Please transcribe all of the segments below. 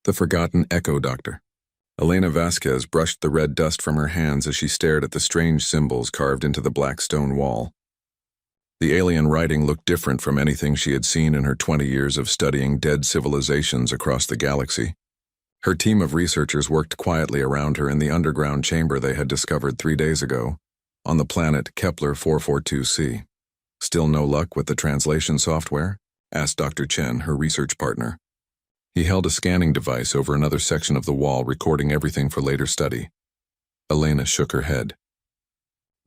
The Forgotten Echo Doctor. Elena Vasquez brushed the red dust from her hands as she stared at the strange symbols carved into the black stone wall. The alien writing looked different from anything she had seen in her 20 years of studying dead civilizations across the galaxy. Her team of researchers worked quietly around her in the underground chamber they had discovered 3 days ago, on the planet Kepler 442c. "Still no luck with the translation software?" asked Dr. Chen, her research partner. He held a scanning device over another section of the wall, recording everything for later study. Elena shook her head.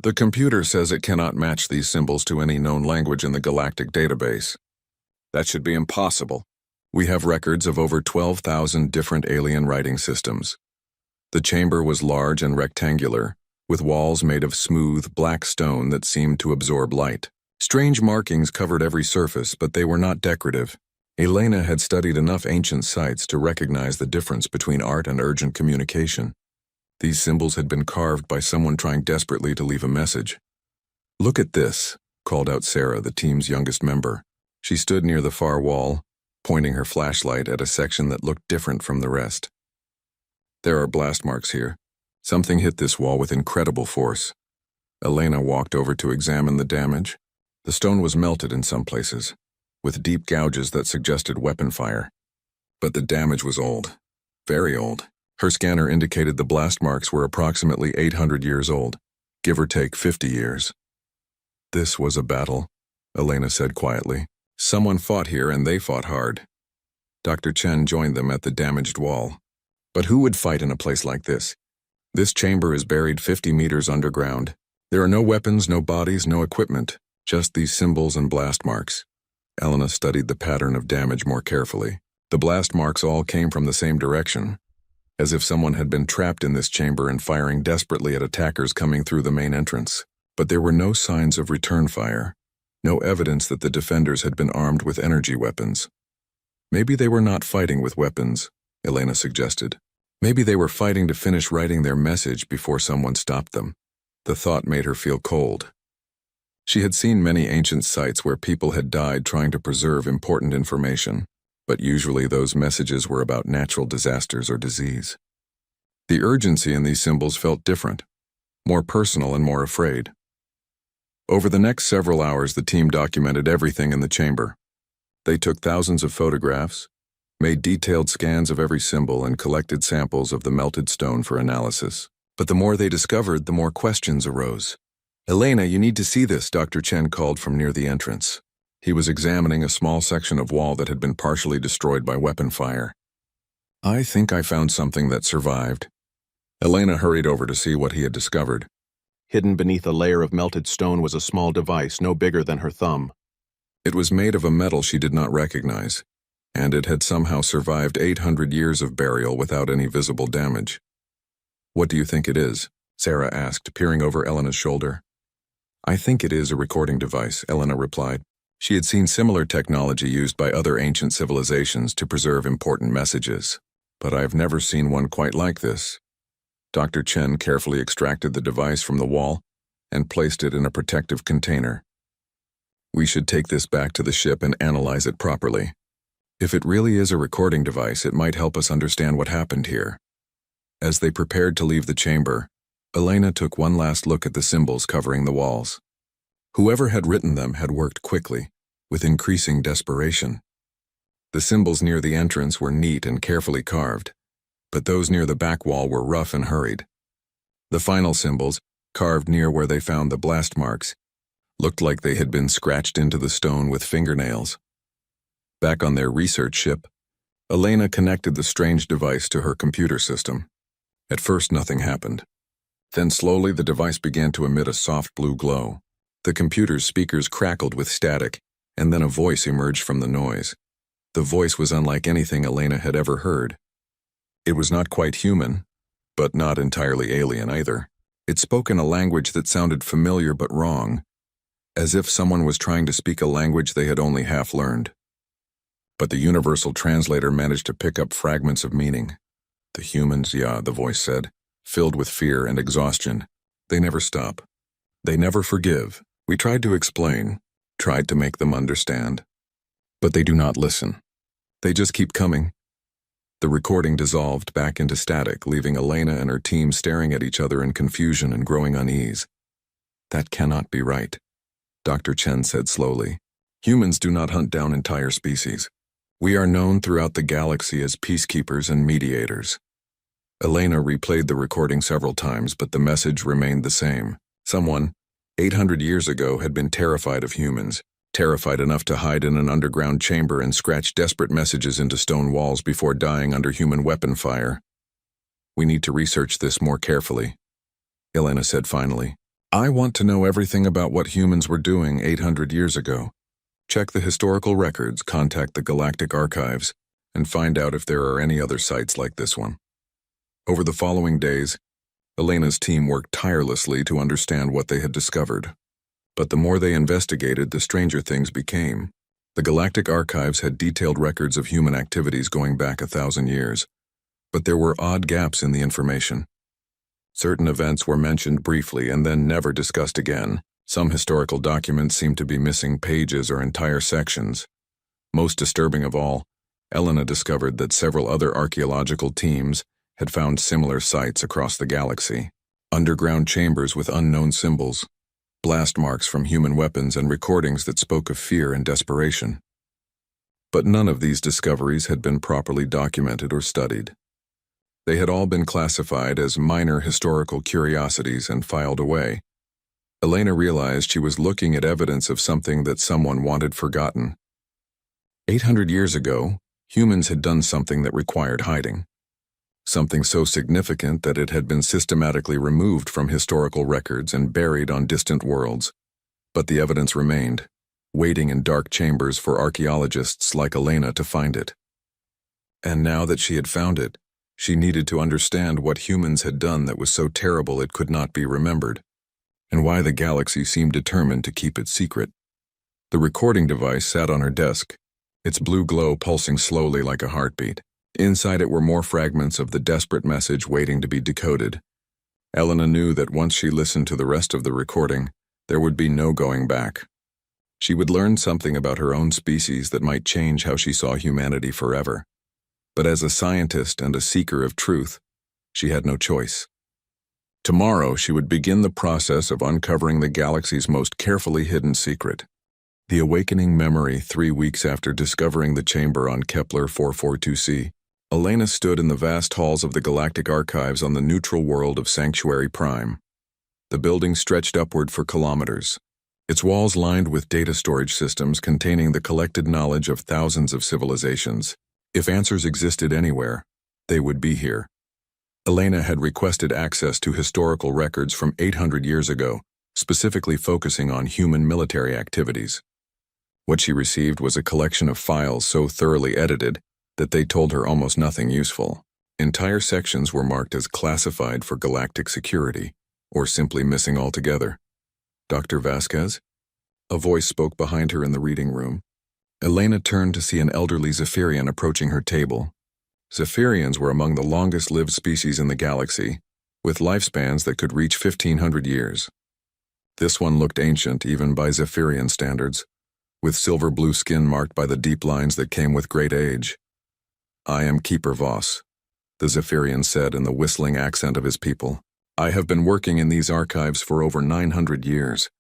"The computer says it cannot match these symbols to any known language in the galactic database. That should be impossible. We have records of over 12,000 different alien writing systems." The chamber was large and rectangular, with walls made of smooth, black stone that seemed to absorb light. Strange markings covered every surface, but they were not decorative. Elena had studied enough ancient sites to recognize the difference between art and urgent communication. These symbols had been carved by someone trying desperately to leave a message. "Look at this," called out Sarah, the team's youngest member. She stood near the far wall, pointing her flashlight at a section that looked different from the rest. "There are blast marks here. Something hit this wall with incredible force." Elena walked over to examine the damage. The stone was melted in some places, with deep gouges that suggested weapon fire. But the damage was old, very old. Her scanner indicated the blast marks were approximately 800 years old, give or take 50 years. "This was a battle," Elena said quietly. "Someone fought here and they fought hard." Dr. Chen joined them at the damaged wall. "But who would fight in a place like this? This chamber is buried 50 meters underground. There are no weapons, no bodies, no equipment, just these symbols and blast marks." Elena studied the pattern of damage more carefully. The blast marks all came from the same direction, as if someone had been trapped in this chamber and firing desperately at attackers coming through the main entrance. But there were no signs of return fire, no evidence that the defenders had been armed with energy weapons. "Maybe they were not fighting with weapons," Elena suggested. "Maybe they were fighting to finish writing their message before someone stopped them." The thought made her feel cold. She had seen many ancient sites where people had died trying to preserve important information, but usually those messages were about natural disasters or disease. The urgency in these symbols felt different, more personal and more afraid. Over the next several hours, the team documented everything in the chamber. They took thousands of photographs, made detailed scans of every symbol, and collected samples of the melted stone for analysis. But the more they discovered, the more questions arose. "Elena, you need to see this," Dr. Chen called from near the entrance. He was examining a small section of wall that had been partially destroyed by weapon fire. "I think I found something that survived." Elena hurried over to see what he had discovered. Hidden beneath a layer of melted stone was a small device no bigger than her thumb. It was made of a metal she did not recognize, and it had somehow survived 800 years of burial without any visible damage. "What do you think it is?" Sarah asked, peering over Elena's shoulder. "I think it is a recording device," Elena replied. She had seen similar technology used by other ancient civilizations to preserve important messages, but I've never seen one quite like this. Dr. Chen carefully extracted the device from the wall and placed it in a protective container. "We should take this back to the ship and analyze it properly. If it really is a recording device, it might help us understand what happened here." As they prepared to leave the chamber, Elena took one last look at the symbols covering the walls. Whoever had written them had worked quickly, with increasing desperation. The symbols near the entrance were neat and carefully carved, but those near the back wall were rough and hurried. The final symbols, carved near where they found the blast marks, looked like they had been scratched into the stone with fingernails. Back on their research ship, Elena connected the strange device to her computer system. At first, nothing happened. Then slowly the device began to emit a soft blue glow. The computer's speakers crackled with static, and then a voice emerged from the noise. The voice was unlike anything Elena had ever heard. It was not quite human, but not entirely alien either. It spoke in a language that sounded familiar but wrong, as if someone was trying to speak a language they had only half learned. But the universal translator managed to pick up fragments of meaning. "The humans, yeah," the voice said, filled with fear and exhaustion. "They never stop. They never forgive. We tried to explain, tried to make them understand. But they do not listen. They just keep coming. The recording dissolved back into static, leaving Elena and her team staring at each other in confusion and growing unease. "That cannot be right," Dr. Chen said slowly. "Humans do not hunt down entire species. We are known throughout the galaxy as peacekeepers and mediators." Elena replayed the recording several times, but the message remained the same. Someone, 800 years ago, had been terrified of humans, terrified enough to hide in an underground chamber and scratch desperate messages into stone walls before dying under human weapon fire. "We need to research this more carefully," Elena said finally. "I want to know everything about what humans were doing 800 years ago. Check the historical records, contact the Galactic Archives, and find out if there are any other sites like this one." Over the following days, Elena's team worked tirelessly to understand what they had discovered. But the more they investigated, the stranger things became. The Galactic Archives had detailed records of human activities going back 1,000 years, but there were odd gaps in the information. Certain events were mentioned briefly and then never discussed again. Some historical documents seemed to be missing pages or entire sections. Most disturbing of all, Elena discovered that several other archaeological teams had found similar sites across the galaxy. Underground chambers with unknown symbols, blast marks from human weapons, and recordings that spoke of fear and desperation. But none of these discoveries had been properly documented or studied. They had all been classified as minor historical curiosities and filed away. Elena realized she was looking at evidence of something that someone wanted forgotten. 800 years ago, humans had done something that required hiding. Something so significant that it had been systematically removed from historical records and buried on distant worlds. But the evidence remained, waiting in dark chambers for archaeologists like Elena to find it. And now that she had found it, she needed to understand what humans had done that was so terrible it could not be remembered, and why the galaxy seemed determined to keep it secret. The recording device sat on her desk, its blue glow pulsing slowly like a heartbeat. Inside it were more fragments of the desperate message waiting to be decoded. Elena knew that once she listened to the rest of the recording, there would be no going back. She would learn something about her own species that might change how she saw humanity forever. But as a scientist and a seeker of truth, she had no choice. Tomorrow, she would begin the process of uncovering the galaxy's most carefully hidden secret. The awakening memory 3 weeks after discovering the chamber on Kepler 442c. Elena stood in the vast halls of the Galactic Archives on the neutral world of Sanctuary Prime. The building stretched upward for kilometers, its walls lined with data storage systems containing the collected knowledge of thousands of civilizations. If answers existed anywhere, they would be here. Elena had requested access to historical records from 800 years ago, specifically focusing on human military activities. What she received was a collection of files so thoroughly edited that they told her almost nothing useful. Entire sections were marked as classified for galactic security, or simply missing altogether. "Dr. Vasquez?" A voice spoke behind her in the reading room. Elena turned to see an elderly Zephyrian approaching her table. Zephyrians were among the longest-lived species in the galaxy, with lifespans that could reach 1,500 years. This one looked ancient even by Zephyrian standards, with silver-blue skin marked by the deep lines that came with great age. "I am Keeper Voss," the Zephyrian said in the whistling accent of his people. "I have been working in these archives for over 900 years.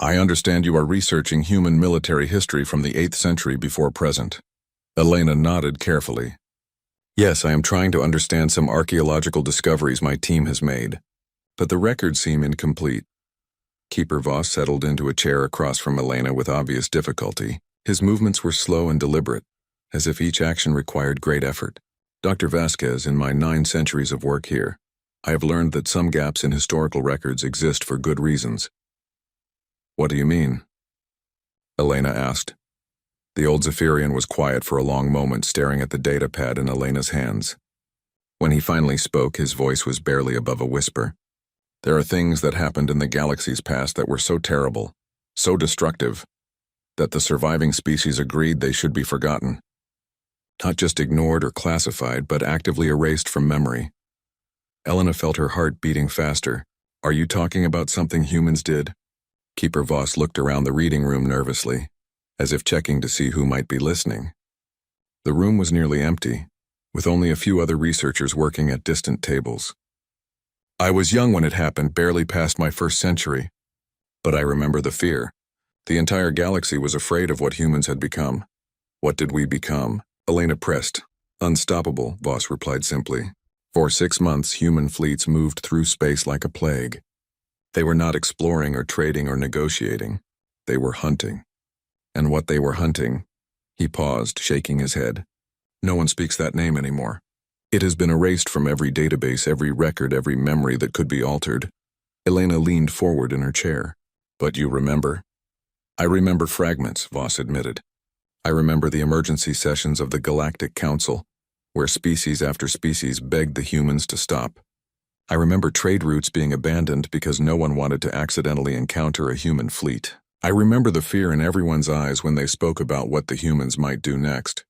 I understand you are researching human military history from the 8th century before present." Elena nodded carefully. "Yes, I am trying to understand some archaeological discoveries my team has made, but the records seem incomplete." Keeper Voss settled into a chair across from Elena with obvious difficulty. His movements were slow and deliberate, as if each action required great effort. "Dr. Vasquez, in my 9 centuries of work here, I have learned that some gaps in historical records exist for good reasons." "What do you mean?" Elena asked. The old Zephyrian was quiet for a long moment, staring at the data pad in Elena's hands. When he finally spoke, his voice was barely above a whisper. "There are things that happened in the galaxy's past that were so terrible, so destructive, that the surviving species agreed they should be forgotten. Not just ignored or classified, but actively erased from memory." Elena felt her heart beating faster. "Are you talking about something humans did?" Keeper Voss looked around the reading room nervously, as if checking to see who might be listening. The room was nearly empty, with only a few other researchers working at distant tables. I was young when it happened, barely past my first century, but I remember the fear. The entire galaxy was afraid of what humans had become. What did we become? Elena pressed. Unstoppable, Voss replied simply. For 6 months, human fleets moved through space like a plague. They were not exploring or trading or negotiating. They were hunting. And what they were hunting? He paused, shaking his head. No one speaks that name anymore. It has been erased from every database, every record, every memory that could be altered. Elena leaned forward in her chair. But you remember? I remember fragments, Voss admitted. I remember the emergency sessions of the Galactic Council, where species after species begged the humans to stop. I remember trade routes being abandoned because no one wanted to accidentally encounter a human fleet. I remember the fear in everyone's eyes when they spoke about what the humans might do next.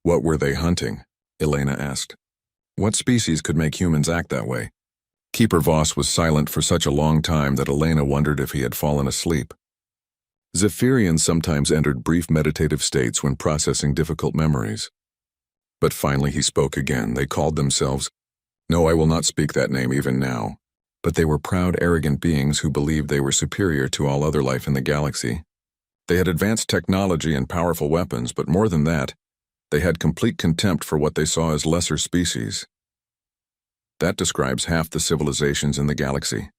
What were they hunting? Elena asked. What species could make humans act that way? Keeper Voss was silent for such a long time that Elena wondered if he had fallen asleep. Zephyrians sometimes entered brief meditative states when processing difficult memories. But finally he spoke again. They called themselves, no, I will not speak that name even now, but they were proud, arrogant beings who believed they were superior to all other life in the galaxy. They had advanced technology and powerful weapons, but more than that, they had complete contempt for what they saw as lesser species. That describes half the civilizations in the galaxy,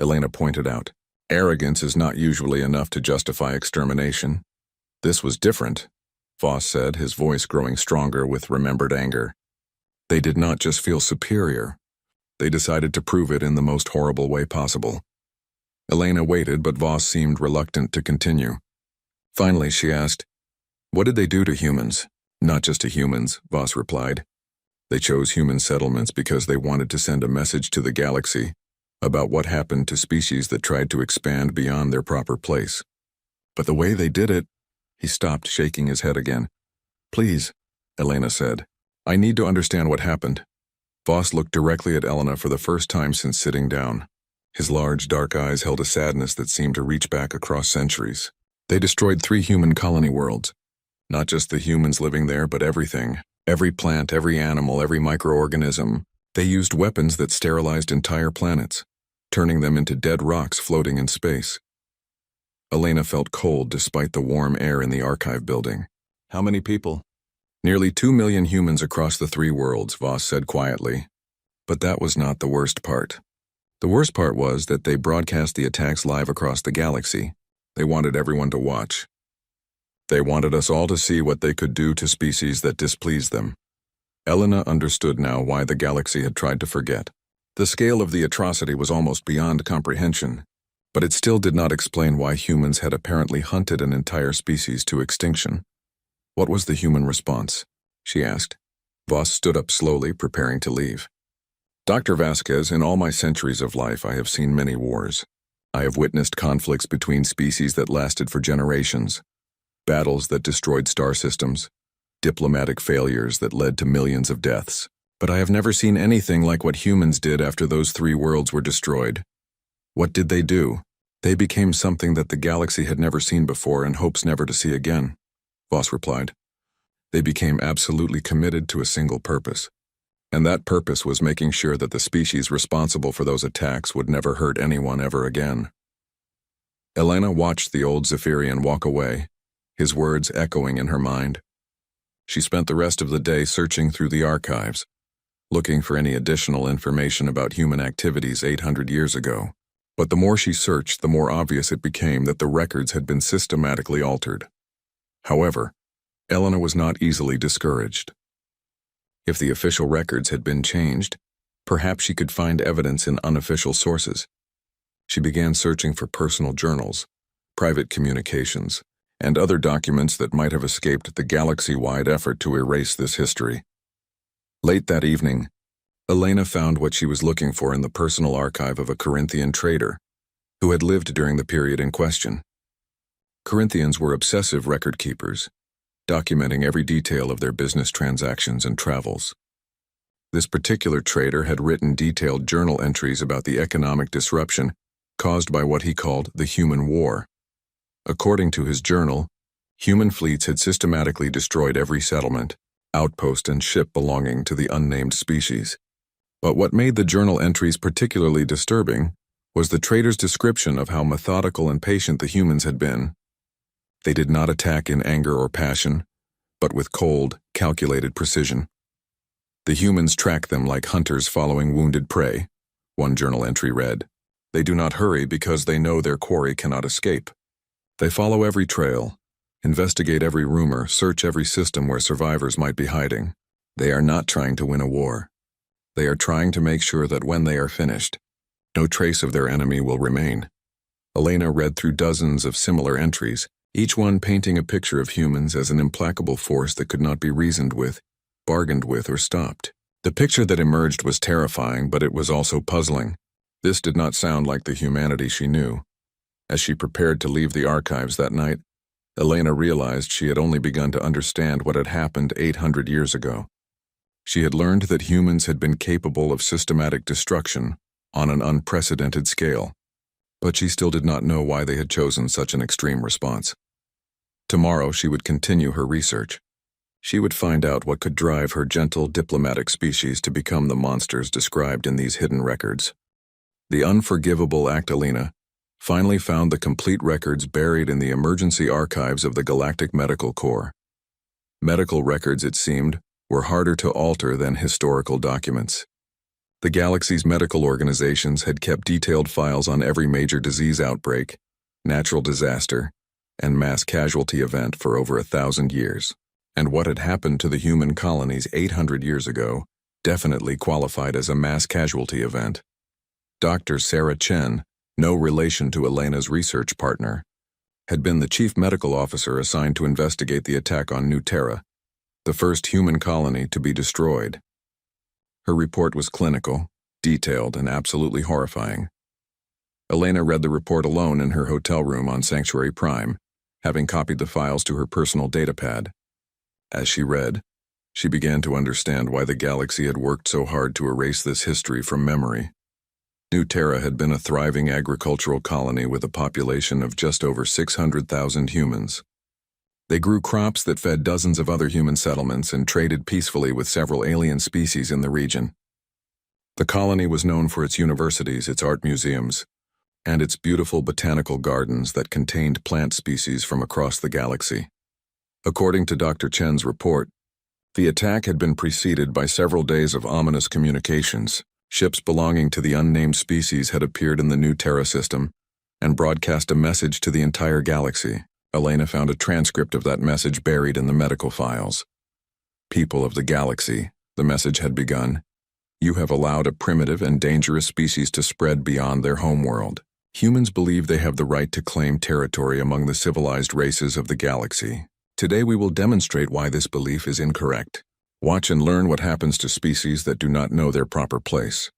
Elena pointed out. Arrogance is not usually enough to justify extermination. This was different, Voss said, his voice growing stronger with remembered anger. They did not just feel superior. They decided to prove it in the most horrible way possible. Elena waited, but Voss seemed reluctant to continue. Finally, she asked, what did they do to humans? Not just to humans, Voss replied. They chose human settlements because they wanted to send a message to the galaxy about what happened to species that tried to expand beyond their proper place. But the way they did it... He stopped, shaking his head again. Please, Elena said. I need to understand what happened. Voss looked directly at Elena for the first time since sitting down. His large, dark eyes held a sadness that seemed to reach back across centuries. They destroyed 3 human colony worlds. Not just the humans living there, but everything. Every plant, every animal, every microorganism. They used weapons that sterilized entire planets, turning them into dead rocks floating in space. Elena felt cold despite the warm air in the archive building. How many people? Nearly 2 million humans across the 3 worlds, Voss said quietly. But that was not the worst part. The worst part was that they broadcast the attacks live across the galaxy. They wanted everyone to watch. They wanted us all to see what they could do to species that displeased them. Elena understood now why the galaxy had tried to forget. The scale of the atrocity was almost beyond comprehension, but it still did not explain why humans had apparently hunted an entire species to extinction. What was the human response? She asked. Voss stood up slowly, preparing to leave. Dr. Vasquez, in all my centuries of life, I have seen many wars. I have witnessed conflicts between species that lasted for generations, battles that destroyed star systems, diplomatic failures that led to millions of deaths. But I have never seen anything like what humans did after those 3 worlds were destroyed. What did they do? They became something that the galaxy had never seen before and hopes never to see again, Voss replied. They became absolutely committed to a single purpose. And that purpose was making sure that the species responsible for those attacks would never hurt anyone ever again. Elena watched the old Zephyrian walk away, his words echoing in her mind. She spent the rest of the day searching through the archives, looking for any additional information about human activities 800 years ago. But the more she searched, the more obvious it became that the records had been systematically altered. However, Elena was not easily discouraged. If the official records had been changed, perhaps she could find evidence in unofficial sources. She began searching for personal journals, private communications, and other documents that might have escaped the galaxy-wide effort to erase this history. Late that evening, Elena found what she was looking for in the personal archive of a Corinthian trader who had lived during the period in question. Corinthians were obsessive record keepers, documenting every detail of their business transactions and travels. This particular trader had written detailed journal entries about the economic disruption caused by what he called the human war. According to his journal, human fleets had systematically destroyed every settlement, outpost and ship belonging to the unnamed species. But what made the journal entries particularly disturbing was the trader's description of how methodical and patient the humans had been. They did not attack in anger or passion, but with cold, calculated precision. The humans track them like hunters following wounded prey, one journal entry read. They do not hurry because they know their quarry cannot escape. They follow every trail, investigate every rumor, search every system where survivors might be hiding. They are not trying to win a war. They are trying to make sure that when they are finished, no trace of their enemy will remain. Elena read through dozens of similar entries, each one painting a picture of humans as an implacable force that could not be reasoned with, bargained with, or stopped. The picture that emerged was terrifying, but it was also puzzling. This did not sound like the humanity she knew. As she prepared to leave the archives that night, Elena realized she had only begun to understand what had happened 800 years ago. She had learned that humans had been capable of systematic destruction on an unprecedented scale, but she still did not know why they had chosen such an extreme response. Tomorrow she would continue her research. She would find out what could drive her gentle, diplomatic species to become the monsters described in these hidden records. The unforgivable Elena finally found the complete records buried in the emergency archives of the Galactic Medical Corps. Medical records, it seemed, were harder to alter than historical documents. The galaxy's medical organizations had kept detailed files on every major disease outbreak, natural disaster, and mass casualty event for over 1,000 years. And what had happened to the human colonies 800 years ago definitely qualified as a mass casualty event. Dr. Sarah Chen, no relation to Elena's research partner, had been the chief medical officer assigned to investigate the attack on New Terra, the first human colony to be destroyed. Her report was clinical, detailed, and absolutely horrifying. Elena read the report alone in her hotel room on Sanctuary Prime, having copied the files to her personal datapad. As she read, she began to understand why the galaxy had worked so hard to erase this history from memory. New Terra had been a thriving agricultural colony with a population of just over 600,000 humans. They grew crops that fed dozens of other human settlements and traded peacefully with several alien species in the region. The colony was known for its universities, its art museums, and its beautiful botanical gardens that contained plant species from across the galaxy. According to Dr. Chen's report, the attack had been preceded by several days of ominous communications. Ships belonging to the unnamed species had appeared in the New Terra system and broadcast a message to the entire galaxy. Elena found a transcript of that message buried in the medical files. People of the galaxy, the message had begun, you have allowed a primitive and dangerous species to spread beyond their homeworld. Humans believe they have the right to claim territory among the civilized races of the galaxy. Today we will demonstrate why this belief is incorrect. Watch and learn what happens to species that do not know their proper place.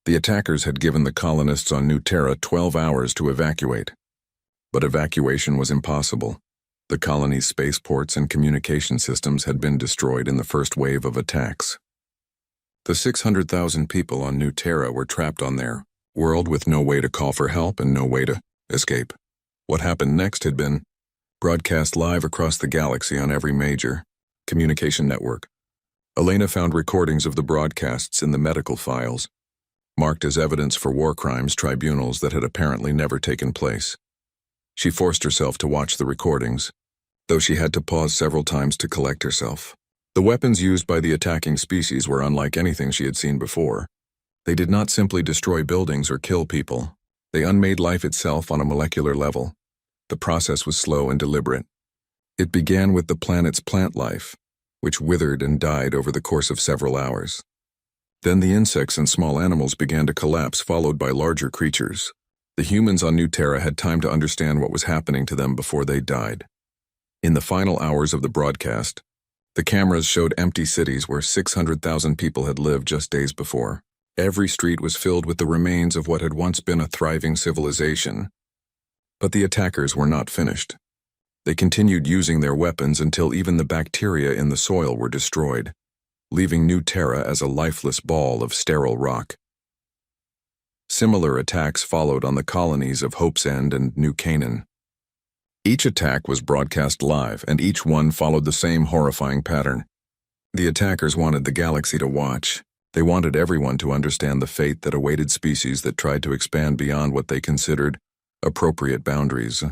The attackers had given the colonists on New Terra 12 hours to evacuate. But evacuation was impossible. The colony's spaceports and communication systems had been destroyed in the first wave of attacks. The 600,000 people on New Terra were trapped on their world with no way to call for help and no way to escape. What happened next had been broadcast live across the galaxy on every major communication network. Elena found recordings of the broadcasts in the medical files, marked as evidence for war crimes tribunals that had apparently never taken place. She forced herself to watch the recordings, though she had to pause several times to collect herself. The weapons used by the attacking species were unlike anything she had seen before. They did not simply destroy buildings or kill people. They unmade life itself on a molecular level. The process was slow and deliberate. It began with the planet's plant life, which withered and died over the course of several hours. Then the insects and small animals began to collapse, followed by larger creatures. The humans on New Terra had time to understand what was happening to them before they died. In the final hours of the broadcast, the cameras showed empty cities where 600,000 people had lived just days before. Every street was filled with the remains of what had once been a thriving civilization. But the attackers were not finished. They continued using their weapons until even the bacteria in the soil were destroyed, leaving New Terra as a lifeless ball of sterile rock. Similar attacks followed on the colonies of Hope's End and New Canaan. Each attack was broadcast live, and each one followed the same horrifying pattern. The attackers wanted the galaxy to watch. They wanted everyone to understand the fate that awaited species that tried to expand beyond what they considered appropriate boundaries.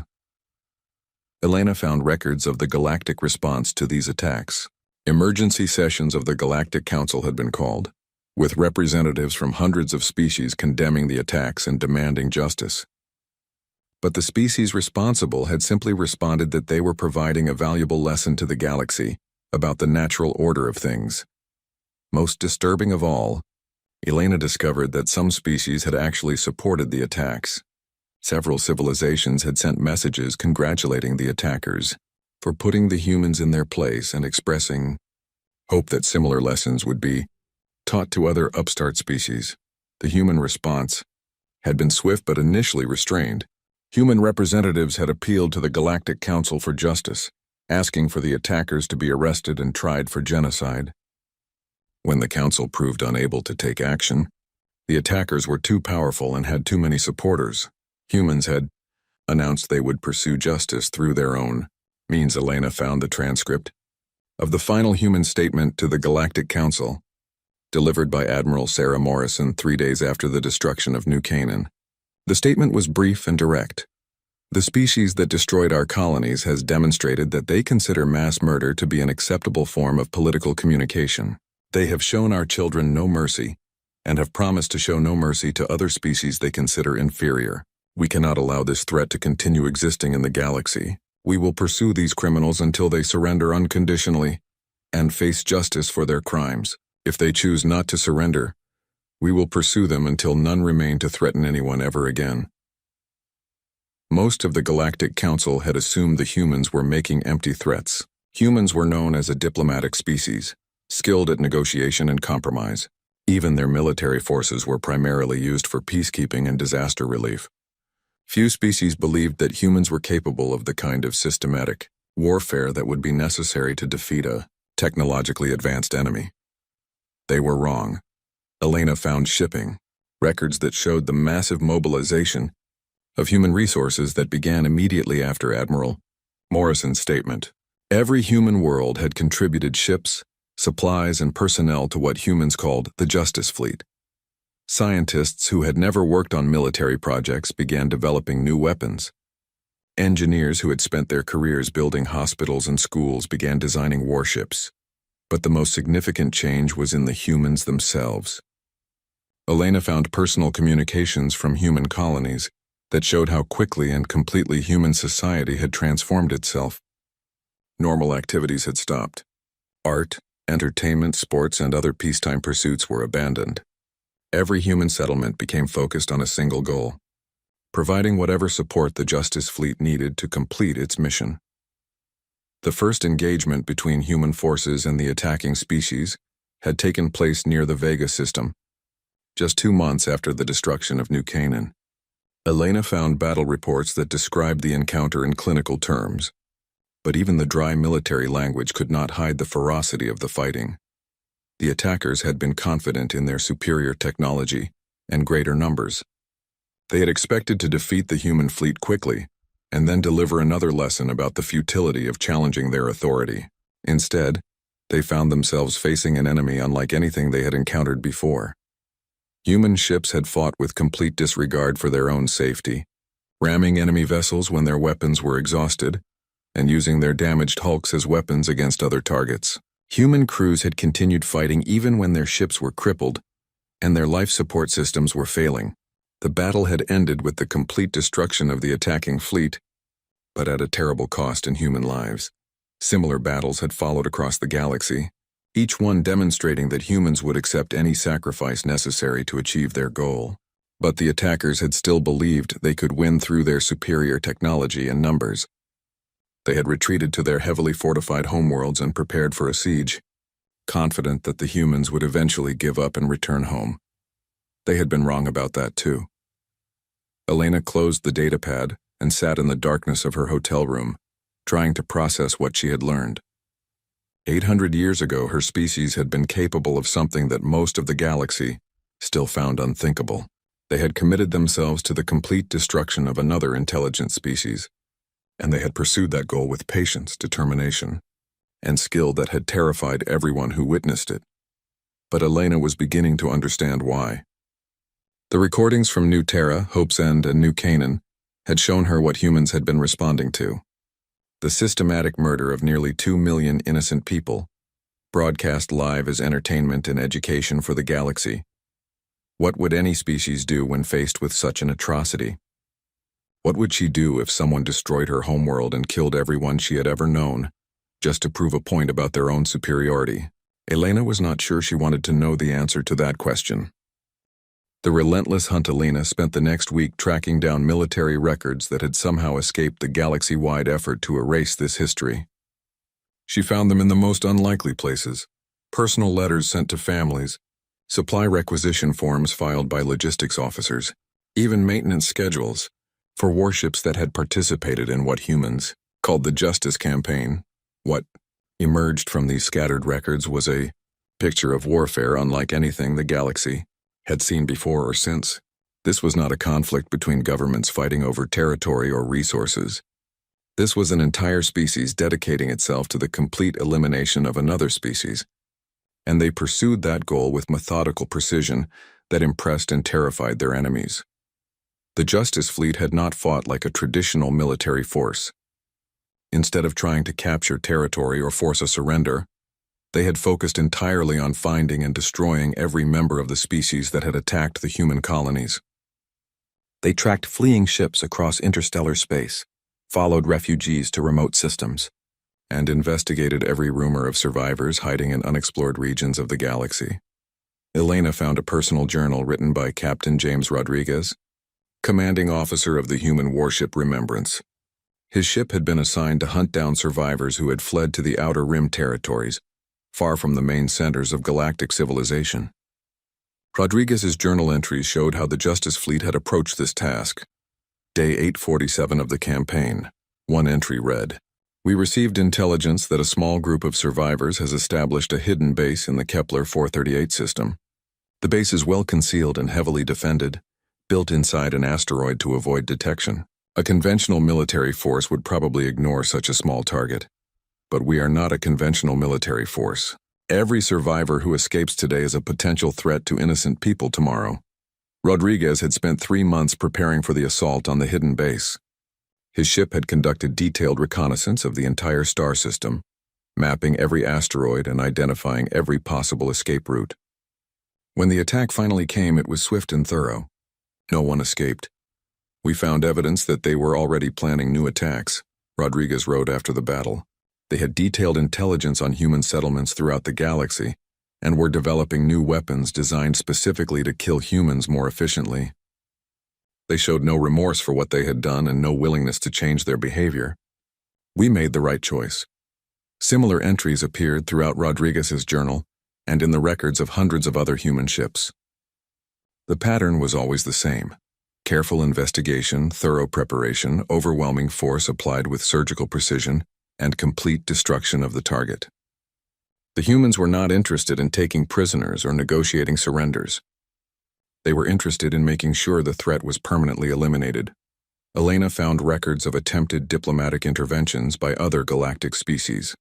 Elena found records of the galactic response to these attacks. Emergency sessions of the Galactic Council had been called, with representatives from hundreds of species condemning the attacks and demanding justice. But the species responsible had simply responded that they were providing a valuable lesson to the galaxy about the natural order of things. Most disturbing of all, Elena discovered that some species had actually supported the attacks. Several civilizations had sent messages congratulating the attackers for putting the humans in their place and expressing hope that similar lessons would be taught to other upstart species. The human response had been swift but initially restrained. Human representatives had appealed to the Galactic Council for justice, asking for the attackers to be arrested and tried for genocide. When the council proved unable to take action, the attackers were too powerful and had too many supporters. Humans had announced they would pursue justice through their own means. Elena found the transcript of the final human statement to the Galactic Council, delivered by Admiral Sarah Morrison 3 days after the destruction of New Canaan. The statement was brief and direct. The species that destroyed our colonies has demonstrated that they consider mass murder to be an acceptable form of political communication. They have shown our children no mercy and have promised to show no mercy to other species they consider inferior. We cannot allow this threat to continue existing in the galaxy. We will pursue these criminals until they surrender unconditionally and face justice for their crimes. If they choose not to surrender, we will pursue them until none remain to threaten anyone ever again. Most of the Galactic Council had assumed the humans were making empty threats. Humans were known as a diplomatic species, skilled at negotiation and compromise. Even their military forces were primarily used for peacekeeping and disaster relief. Few species believed that humans were capable of the kind of systematic warfare that would be necessary to defeat a technologically advanced enemy. They were wrong. Elena found shipping records that showed the massive mobilization of human resources that began immediately after Admiral Morrison's statement. Every human world had contributed ships, supplies, and personnel to what humans called the Justice Fleet. Scientists who had never worked on military projects began developing new weapons. Engineers who had spent their careers building hospitals and schools began designing warships. But the most significant change was in the humans themselves. Elena found personal communications from human colonies that showed how quickly and completely human society had transformed itself. Normal activities had stopped. Art, entertainment, sports, and other peacetime pursuits were abandoned. Every human settlement became focused on a single goal: providing whatever support the Justice Fleet needed to complete its mission. The first engagement between human forces and the attacking species had taken place near the Vega system, just 2 months after the destruction of New Canaan. Elena found battle reports that described the encounter in clinical terms, but even the dry military language could not hide the ferocity of the fighting. The attackers had been confident in their superior technology and greater numbers. They had expected to defeat the human fleet quickly and then deliver another lesson about the futility of challenging their authority. Instead, they found themselves facing an enemy unlike anything they had encountered before. Human ships had fought with complete disregard for their own safety, ramming enemy vessels when their weapons were exhausted, and using their damaged hulks as weapons against other targets. Human crews had continued fighting even when their ships were crippled and their life support systems were failing. The battle had ended with the complete destruction of the attacking fleet, but at a terrible cost in human lives. Similar battles had followed across the galaxy, each one demonstrating that humans would accept any sacrifice necessary to achieve their goal. But the attackers had still believed they could win through their superior technology and numbers. They had retreated to their heavily fortified homeworlds and prepared for a siege, confident that the humans would eventually give up and return home. They had been wrong about that too. Elena closed the datapad and sat in the darkness of her hotel room, trying to process what she had learned. 800 years ago, her species had been capable of something that most of the galaxy still found unthinkable. They had committed themselves to the complete destruction of another intelligent species, and they had pursued that goal with patience, determination, and skill that had terrified everyone who witnessed it. But Elena was beginning to understand why. The recordings from New Terra, Hope's End, and New Canaan had shown her what humans had been responding to. The systematic murder of nearly 2 million innocent people, broadcast live as entertainment and education for the galaxy. What would any species do when faced with such an atrocity? What would she do if someone destroyed her homeworld and killed everyone she had ever known, just to prove a point about their own superiority? Elena was not sure she wanted to know the answer to that question. The relentless Hunt Elena spent the next week tracking down military records that had somehow escaped the galaxy-wide effort to erase this history. She found them in the most unlikely places: personal letters sent to families, supply requisition forms filed by logistics officers, even maintenance schedules for warships that had participated in what humans called the Justice Campaign. What emerged from these scattered records was a picture of warfare unlike anything the galaxy had seen before or since. This was not a conflict between governments fighting over territory or resources. This was an entire species dedicating itself to the complete elimination of another species, and they pursued that goal with methodical precision that impressed and terrified their enemies. The Justice Fleet had not fought like a traditional military force. Instead of trying to capture territory or force a surrender, they had focused entirely on finding and destroying every member of the species that had attacked the human colonies. They tracked fleeing ships across interstellar space, followed refugees to remote systems, and investigated every rumor of survivors hiding in unexplored regions of the galaxy. Elena found a personal journal written by Captain James Rodriguez, commanding officer of the human warship Remembrance. His ship had been assigned to hunt down survivors who had fled to the Outer Rim territories, far from the main centers of galactic civilization. Rodriguez's journal entries showed how the Justice Fleet had approached this task. Day 847 of the campaign. One entry read, "We received intelligence that a small group of survivors has established a hidden base in the Kepler 438 system. The base is well concealed and heavily defended, built inside an asteroid to avoid detection. A conventional military force would probably ignore such a small target. But we are not a conventional military force. Every survivor who escapes today is a potential threat to innocent people tomorrow." Rodriguez had spent 3 months preparing for the assault on the hidden base. His ship had conducted detailed reconnaissance of the entire star system, mapping every asteroid and identifying every possible escape route. When the attack finally came, it was swift and thorough. No one escaped. "We found evidence that they were already planning new attacks," Rodriguez wrote after the battle. "They had detailed intelligence on human settlements throughout the galaxy and were developing new weapons designed specifically to kill humans more efficiently. They showed no remorse for what they had done and no willingness to change their behavior. We made the right choice." Similar entries appeared throughout Rodriguez's journal and in the records of hundreds of other human ships. The pattern was always the same: careful investigation, thorough preparation, overwhelming force applied with surgical precision, and complete destruction of the target. The humans were not interested in taking prisoners or negotiating surrenders. They were interested in making sure the threat was permanently eliminated. Elena found records of attempted diplomatic interventions by other galactic species.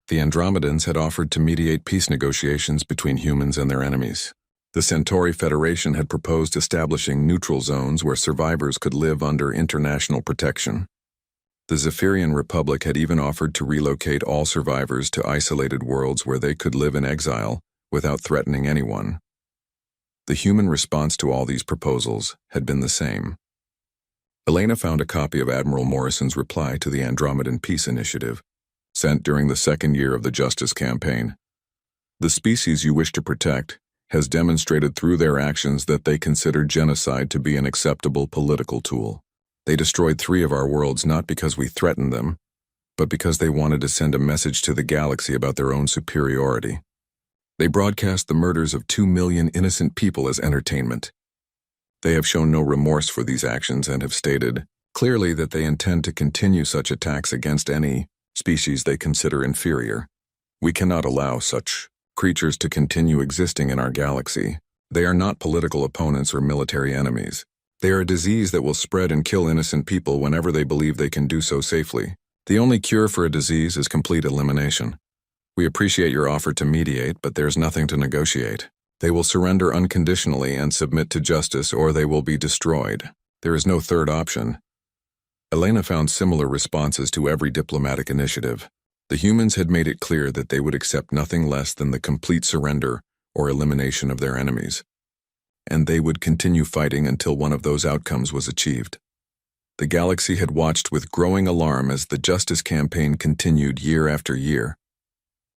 The Andromedans had offered to mediate peace negotiations between humans and their enemies. The Centauri Federation had proposed establishing neutral zones where survivors could live under international protection. The Zephyrian Republic had even offered to relocate all survivors to isolated worlds where they could live in exile without threatening anyone. The human response to all these proposals had been the same. Elena found a copy of Admiral Morrison's reply to the Andromedan Peace Initiative, sent during the second year of the Justice Campaign. "The species you wish to protect has demonstrated through their actions that they consider genocide to be an acceptable political tool. They destroyed 3 of our worlds not because we threatened them, but because they wanted to send a message to the galaxy about their own superiority. They broadcast the murders of 2 million innocent people as entertainment. They have shown no remorse for these actions and have stated clearly that they intend to continue such attacks against any species they consider inferior. We cannot allow such creatures to continue existing in our galaxy. They are not political opponents or military enemies. They are a disease that will spread and kill innocent people whenever they believe they can do so safely. The only cure for a disease is complete elimination. We appreciate your offer to mediate, but there's nothing to negotiate. They will surrender unconditionally and submit to justice, or they will be destroyed. There is no third option. Elena found similar responses to every diplomatic initiative. The humans had made it clear that they would accept nothing less than the complete surrender or elimination of their enemies. And they would continue fighting until one of those outcomes was achieved. The galaxy had watched with growing alarm as the justice campaign continued year after year.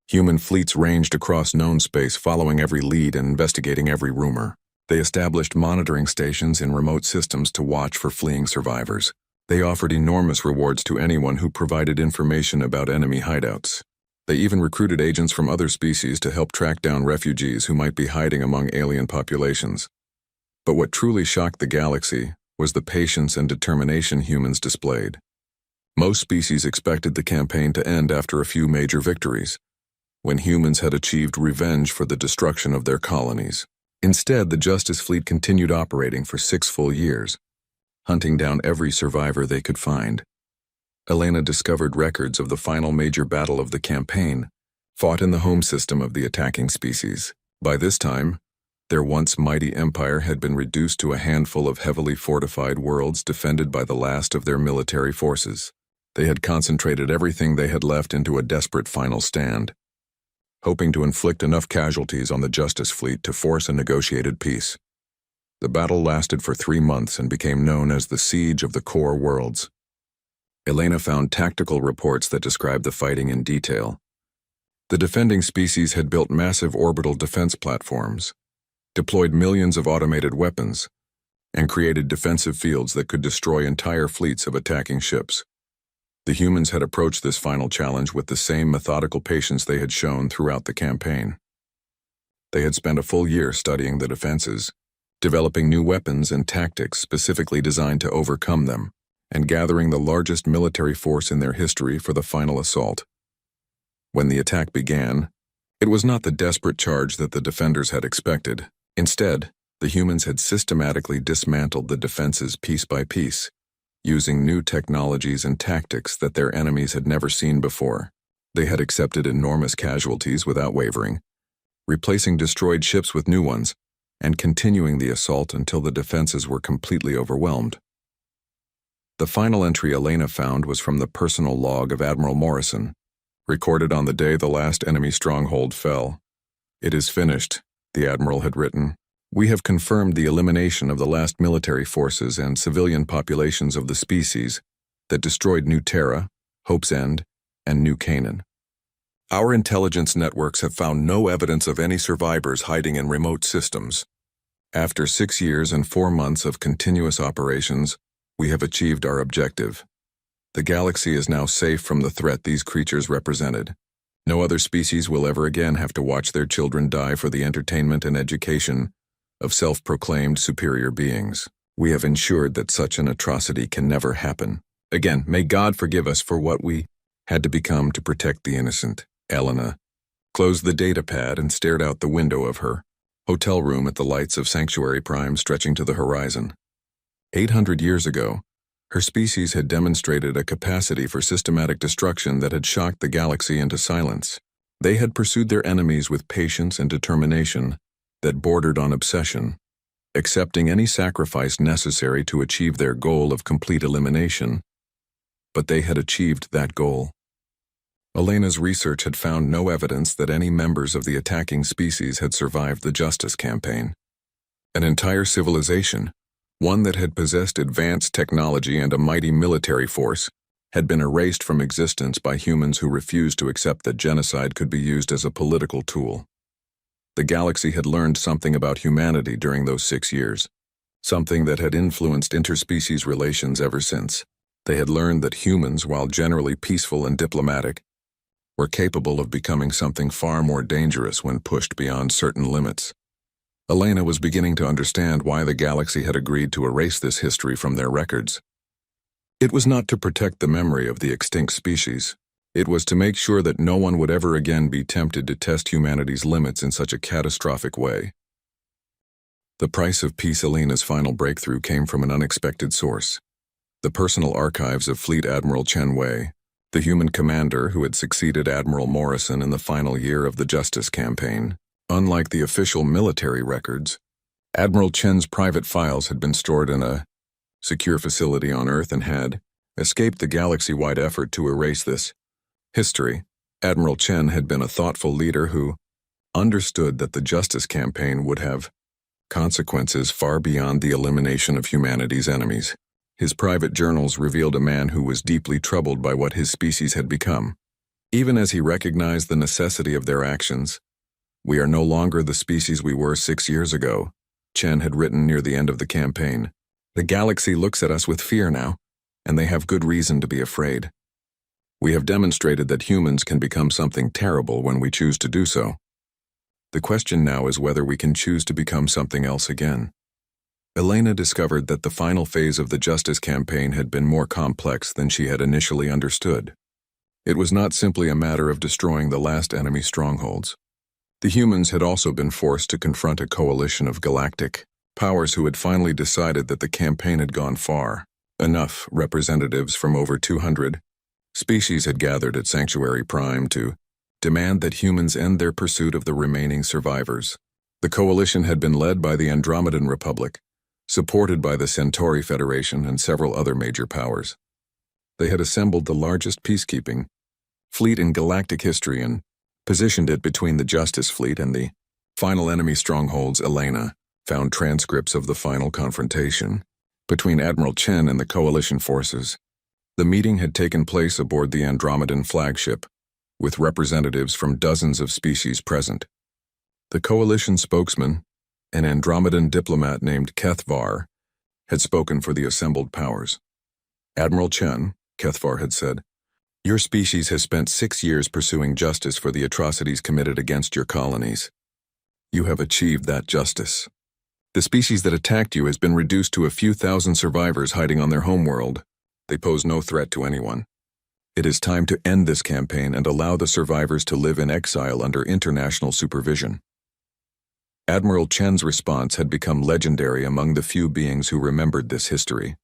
Human fleets ranged across known space, following every lead and investigating every rumor. They established monitoring stations in remote systems to watch for fleeing survivors. They offered enormous rewards to anyone who provided information about enemy hideouts. They even recruited agents from other species to help track down refugees who might be hiding among alien populations. But what truly shocked the galaxy was the patience and determination humans displayed. Most species expected the campaign to end after a few major victories, when humans had achieved revenge for the destruction of their colonies. Instead, the Justice Fleet continued operating for 6 full years, hunting down every survivor they could find. Elena discovered records of the final major battle of the campaign, fought in the home system of the attacking species. By this time, their once mighty empire had been reduced to a handful of heavily fortified worlds defended by the last of their military forces. They had concentrated everything they had left into a desperate final stand, hoping to inflict enough casualties on the Justice Fleet to force a negotiated peace. The battle lasted for 3 months and became known as the Siege of the Core Worlds. Elena found tactical reports that described the fighting in detail. The defending species had built massive orbital defense platforms, deployed millions of automated weapons, and created defensive fields that could destroy entire fleets of attacking ships. The humans had approached this final challenge with the same methodical patience they had shown throughout the campaign. They had spent a full year studying the defenses, developing new weapons and tactics specifically designed to overcome them, and gathering the largest military force in their history for the final assault. When the attack began, it was not the desperate charge that the defenders had expected. Instead, the humans had systematically dismantled the defenses piece by piece, using new technologies and tactics that their enemies had never seen before. They had accepted enormous casualties without wavering, replacing destroyed ships with new ones, and continuing the assault until the defenses were completely overwhelmed. The final entry Elena found was from the personal log of Admiral Morrison, recorded on the day the last enemy stronghold fell. "It is finished," the Admiral had written. "We have confirmed the elimination of the last military forces and civilian populations of the species that destroyed New Terra, Hope's End, and New Canaan. Our intelligence networks have found no evidence of any survivors hiding in remote systems. After 6 years and 4 months of continuous operations, we have achieved our objective. The galaxy is now safe from the threat these creatures represented. No other species will ever again have to watch their children die for the entertainment and education of self-proclaimed superior beings. We have ensured that such an atrocity can never happen. Again, may God forgive us for what we had to become to protect the innocent." Elena closed the data pad and stared out the window of her hotel room at the lights of Sanctuary Prime stretching to the horizon. 800 years ago, her species had demonstrated a capacity for systematic destruction that had shocked the galaxy into silence. They had pursued their enemies with patience and determination that bordered on obsession, accepting any sacrifice necessary to achieve their goal of complete elimination. But they had achieved that goal. Elena's research had found no evidence that any members of the attacking species had survived the Justice campaign. An entire civilization, one that had possessed advanced technology and a mighty military force, had been erased from existence by humans who refused to accept that genocide could be used as a political tool. The galaxy had learned something about humanity during those 6 years, something that had influenced interspecies relations ever since. They had learned that humans, while generally peaceful and diplomatic, were capable of becoming something far more dangerous when pushed beyond certain limits. Elena was beginning to understand why the galaxy had agreed to erase this history from their records. It was not to protect the memory of the extinct species. It was to make sure that no one would ever again be tempted to test humanity's limits in such a catastrophic way. The price of peace. Elena's final breakthrough came from an unexpected source: the personal archives of Fleet Admiral Chen Wei, the human commander who had succeeded Admiral Morrison in the final year of the Justice Campaign. Unlike the official military records, Admiral Chen's private files had been stored in a secure facility on Earth and had escaped the galaxy-wide effort to erase this history. Admiral Chen had been a thoughtful leader who understood that the Justice Campaign would have consequences far beyond the elimination of humanity's enemies. His private journals revealed a man who was deeply troubled by what his species had become. Even as he recognized the necessity of their actions, "We are no longer the species we were 6 years ago," Chen had written near the end of the campaign. "The galaxy looks at us with fear now, and they have good reason to be afraid. We have demonstrated that humans can become something terrible when we choose to do so. The question now is whether we can choose to become something else again." Elena discovered that the final phase of the Justice Campaign had been more complex than she had initially understood. It was not simply a matter of destroying the last enemy strongholds. The humans had also been forced to confront a coalition of galactic powers who had finally decided that the campaign had gone far. Enough representatives from over 200 species had gathered at Sanctuary Prime to demand that humans end their pursuit of the remaining survivors. The coalition had been led by the Andromedan Republic, supported by the Centauri Federation and several other major powers. They had assembled the largest peacekeeping fleet in galactic history and positioned it between the Justice Fleet and the final enemy strongholds. Elena found transcripts of the final confrontation between Admiral Chen and the coalition forces. The meeting had taken place aboard the Andromedan flagship, with representatives from dozens of species present. The coalition spokesman, an Andromedan diplomat named Kethvar, had spoken for the assembled powers. "Admiral Chen," Kethvar had said, "your species has spent 6 years pursuing justice for the atrocities committed against your colonies. You have achieved that justice. The species that attacked you has been reduced to a few thousand survivors hiding on their homeworld. They pose no threat to anyone. It is time to end this campaign and allow the survivors to live in exile under international supervision." Admiral Chen's response had become legendary among the few beings who remembered this history.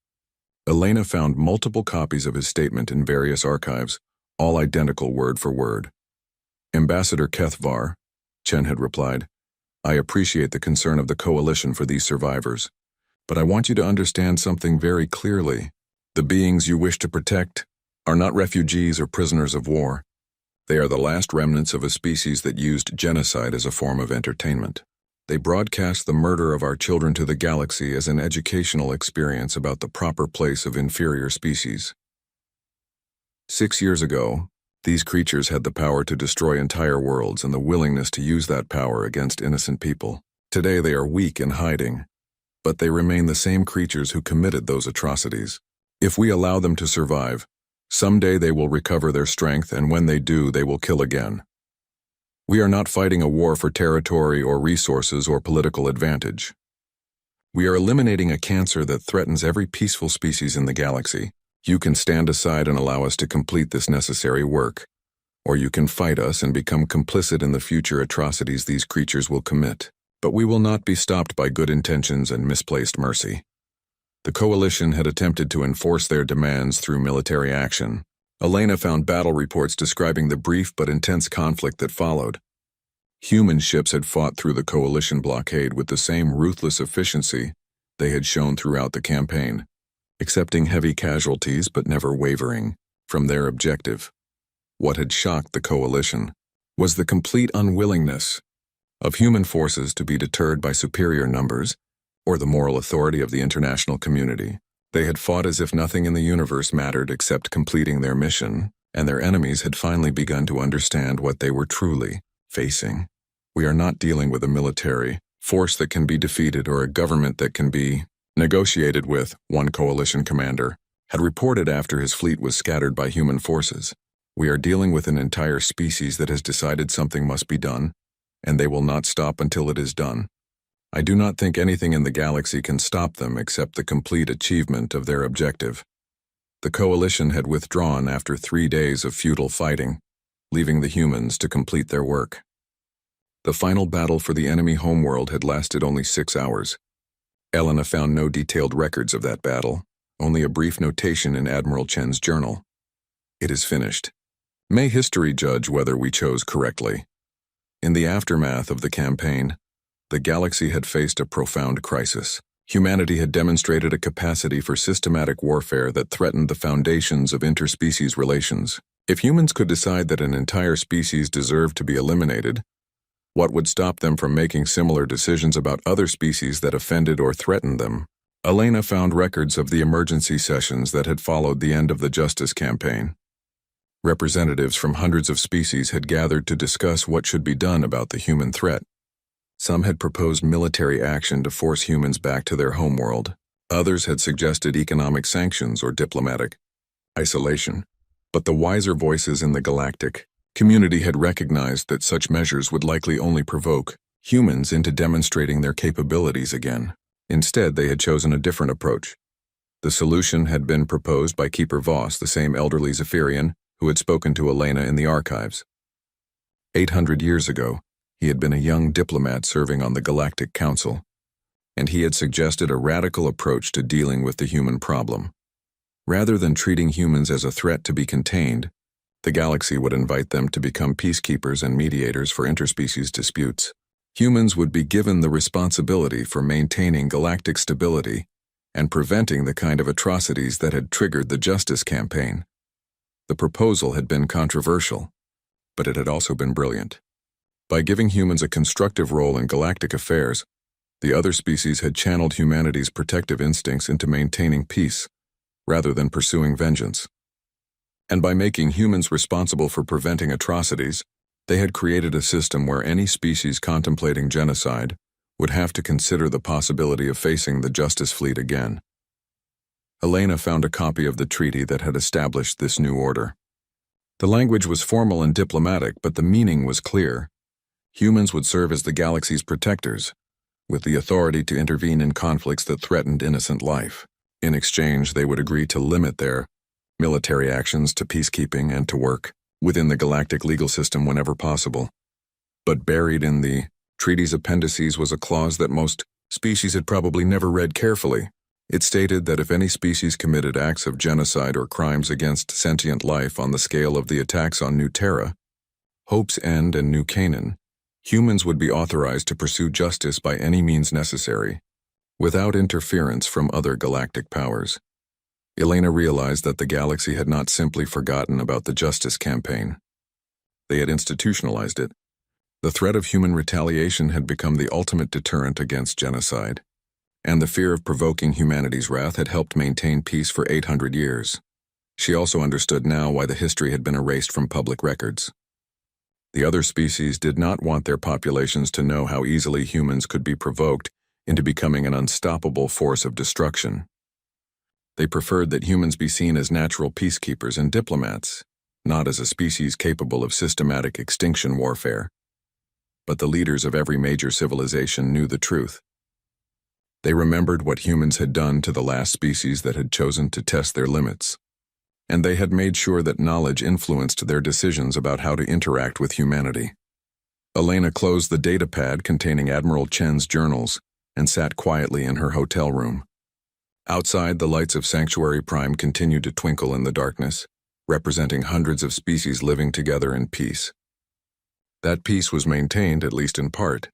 Elena found multiple copies of his statement in various archives, all identical word for word. "Ambassador Kethvar," Chen had replied, "I appreciate the concern of the coalition for these survivors, but I want you to understand something very clearly. The beings you wish to protect are not refugees or prisoners of war. They are the last remnants of a species that used genocide as a form of entertainment. They broadcast the murder of our children to the galaxy as an educational experience about the proper place of inferior species. 6 years ago, these creatures had the power to destroy entire worlds and the willingness to use that power against innocent people. Today they are weak and hiding, but they remain the same creatures who committed those atrocities. If we allow them to survive, someday they will recover their strength, and when they do, they will kill again. We are not fighting a war for territory or resources or political advantage. We are eliminating a cancer that threatens every peaceful species in the galaxy. You can stand aside and allow us to complete this necessary work, or you can fight us and become complicit in the future atrocities these creatures will commit. But we will not be stopped by good intentions and misplaced mercy." The coalition had attempted to enforce their demands through military action. Elena found battle reports describing the brief but intense conflict that followed. Human ships had fought through the coalition blockade with the same ruthless efficiency they had shown throughout the campaign, accepting heavy casualties but never wavering from their objective. What had shocked the coalition was the complete unwillingness of human forces to be deterred by superior numbers or the moral authority of the international community. They had fought as if nothing in the universe mattered except completing their mission, and their enemies had finally begun to understand what they were truly facing. "We are not dealing with a military force that can be defeated or a government that can be negotiated with," one coalition commander had reported after his fleet was scattered by human forces. "We are dealing with an entire species that has decided something must be done, and they will not stop until it is done. I do not think anything in the galaxy can stop them except the complete achievement of their objective." The coalition had withdrawn after 3 days of futile fighting, leaving the humans to complete their work. The final battle for the enemy homeworld had lasted only 6 hours. Elena found no detailed records of that battle, only a brief notation in Admiral Chen's journal. It is finished. May history judge whether we chose correctly. In the aftermath of the campaign, the galaxy had faced a profound crisis. Humanity had demonstrated a capacity for systematic warfare that threatened the foundations of interspecies relations. If humans could decide that an entire species deserved to be eliminated, what would stop them from making similar decisions about other species that offended or threatened them? Elena found records of the emergency sessions that had followed the end of the Justice campaign. Representatives from hundreds of species had gathered to discuss what should be done about the human threat. Some had proposed military action to force humans back to their homeworld. Others had suggested economic sanctions or diplomatic isolation. But the wiser voices in the galactic community had recognized that such measures would likely only provoke humans into demonstrating their capabilities again. Instead, they had chosen a different approach. The solution had been proposed by Keeper Voss, the same elderly Zephyrian who had spoken to Elena in the archives. 800 years ago, he had been a young diplomat serving on the Galactic Council, and he had suggested a radical approach to dealing with the human problem. Rather than treating humans as a threat to be contained, the galaxy would invite them to become peacekeepers and mediators for interspecies disputes. Humans would be given the responsibility for maintaining galactic stability and preventing the kind of atrocities that had triggered the Justice campaign. The proposal had been controversial, but it had also been brilliant. By giving humans a constructive role in galactic affairs, the other species had channeled humanity's protective instincts into maintaining peace, rather than pursuing vengeance. And by making humans responsible for preventing atrocities, they had created a system where any species contemplating genocide would have to consider the possibility of facing the Justice Fleet again. Elena found a copy of the treaty that had established this new order. The language was formal and diplomatic, but the meaning was clear. Humans would serve as the galaxy's protectors, with the authority to intervene in conflicts that threatened innocent life. In exchange, they would agree to limit their military actions to peacekeeping and to work within the galactic legal system whenever possible. But buried in the treaty's appendices was a clause that most species had probably never read carefully. It stated that if any species committed acts of genocide or crimes against sentient life on the scale of the attacks on New Terra, Hope's End and New Canaan, humans would be authorized to pursue justice by any means necessary, without interference from other galactic powers. Elena realized that the galaxy had not simply forgotten about the Justice campaign. They had institutionalized it. The threat of human retaliation had become the ultimate deterrent against genocide, and the fear of provoking humanity's wrath had helped maintain peace for 800 years. She also understood now why the history had been erased from public records. The other species did not want their populations to know how easily humans could be provoked into becoming an unstoppable force of destruction. They preferred that humans be seen as natural peacekeepers and diplomats, not as a species capable of systematic extinction warfare. But the leaders of every major civilization knew the truth. They remembered what humans had done to the last species that had chosen to test their limits, and they had made sure that knowledge influenced their decisions about how to interact with humanity. Elena closed the datapad containing Admiral Chen's journals and sat quietly in her hotel room. Outside, the lights of Sanctuary Prime continued to twinkle in the darkness, representing hundreds of species living together in peace. That peace was maintained, at least in part,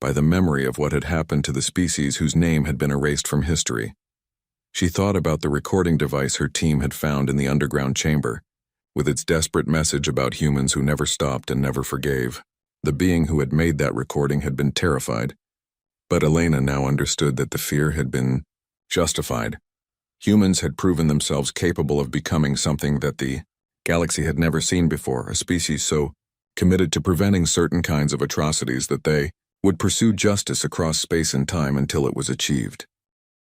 by the memory of what had happened to the species whose name had been erased from history. She thought about the recording device her team had found in the underground chamber, with its desperate message about humans who never stopped and never forgave. The being who had made that recording had been terrified, but Elena now understood that the fear had been justified. Humans had proven themselves capable of becoming something that the galaxy had never seen before, a species so committed to preventing certain kinds of atrocities that they would pursue justice across space and time until it was achieved.